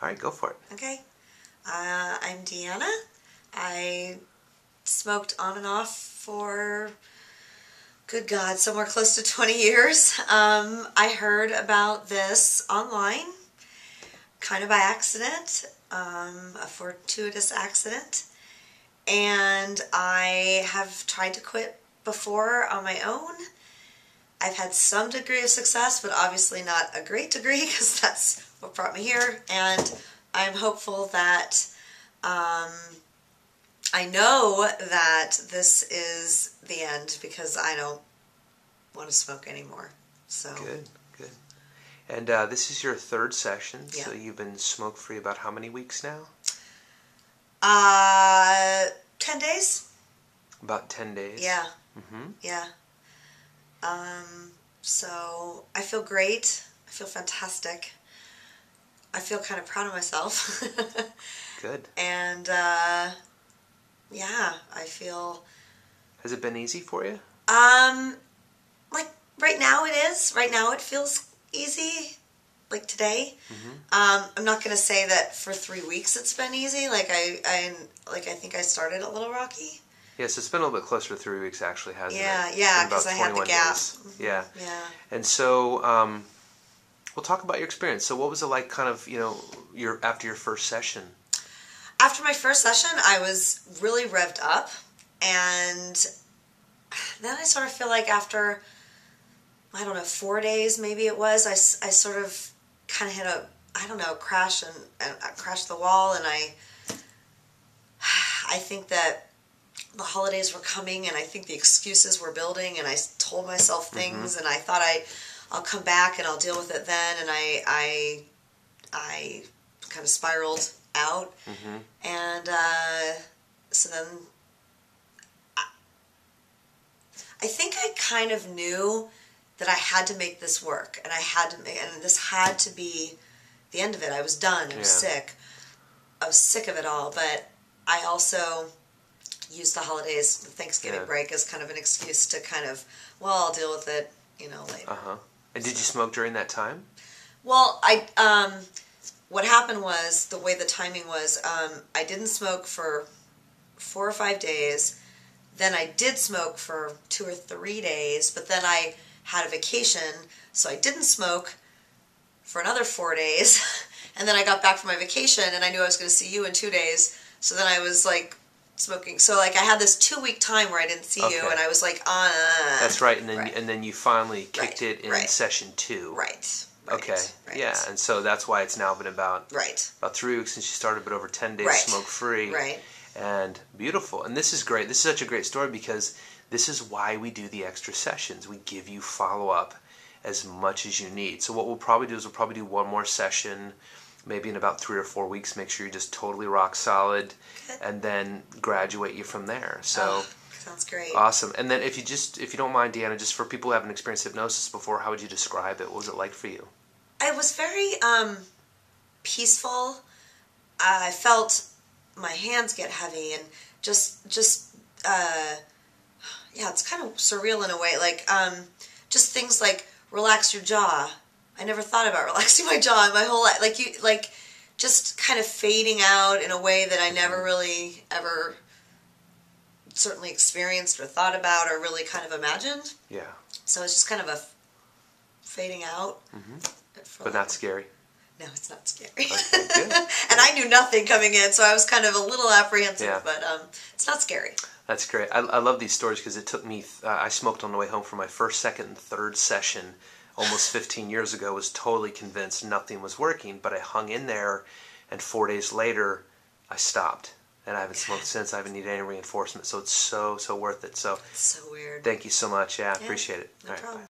All right, go for it. Okay. I'm Deanna. I smoked on and off for, good God, somewhere close to 20 years. I heard about this online, kind of by accident, a fortuitous accident. And I have tried to quit before on my own. I've had some degree of success, but obviously not a great degree, because that's what brought me here. And I'm hopeful that I know that this is the end, because I don't want to smoke anymore. So Good, good. And this is your third session, yeah. So you've been smoke-free about how many weeks now? 10 days. About 10 days? Yeah. Mm-hmm. Yeah. So I feel great. I feel fantastic. I feel kind of proud of myself. Good. And yeah, I feel. Has it been easy for you? Like right now it is. Right now it feels easy. Like today. Mm-hmm. I'm not gonna say that for 3 weeks it's been easy. Like I think I started a little rocky. Yes, it's been a little bit closer to 3 weeks, actually, hasn't it? Yeah, because I had the gap. Mm-hmm. Yeah. Yeah. And so, we'll talk about your experience. So what was it like kind of, after your first session? After my first session, I was really revved up. And then I sort of feel like after, I don't know, 4 days maybe it was, I sort of kind of hit a crash and I crashed the wall. And I think that the holidays were coming, and I think the excuses were building, and I told myself things, Mm-hmm. and I thought I'll come back and I'll deal with it then, and I kind of spiraled out, Mm-hmm. and so then I think I kind of knew that I had to make this work, and and this had to be the end of it. I was done. I was sick. I was sick of it all, but I also used the holidays, the Thanksgiving break, as kind of an excuse to kind of, I'll deal with it, later. Uh-huh. And did you smoke during that time? Well, what happened was, the way the timing was, I didn't smoke for 4 or 5 days, then I did smoke for 2 or 3 days, but then I had a vacation, so I didn't smoke for another 4 days, and then I got back from my vacation, and I knew I was going to see you in 2 days, so then I was like, smoking. So like I had this 2-week time where I didn't see you, and I was like, That's right, and then you finally kicked it in session 2. Right. Okay. Yeah, and so that's why it's now been about 3 weeks since you started, but over 10 days smoke free. Right. And beautiful. And this is great. This is such a great story, because this is why we do the extra sessions. We give you follow-up as much as you need. So what we'll probably do is we'll probably do one more session, maybe in about 3 or 4 weeks. Make sure you're just totally rock solid, and then graduate you from there. So sounds great. Awesome. And then if you don't mind, Deanna, just for people who haven't experienced hypnosis before, how would you describe it? What was it like for you? It was very peaceful. I felt my hands get heavy, and just it's kind of surreal in a way. Like just things like relax your jaw. I never thought about relaxing my jaw in my whole life. Like just kind of fading out in a way that I never really ever certainly experienced or thought about or really kind of imagined. Yeah. So it's just kind of a fading out. Mm-hmm. But not scary. No, it's not scary. Okay, good. And I knew nothing coming in, so I was kind of a little apprehensive, but it's not scary. That's great. I love these stories, because it took me, I smoked on the way home from my first, second, and third session almost 15 years ago, was totally convinced nothing was working, but I hung in there, and 4 days later, I stopped. And I haven't smoked since. I haven't needed any reinforcement, so it's so worth it. So, it's so weird. Thank you so much. Yeah, appreciate it. No problem. Bye.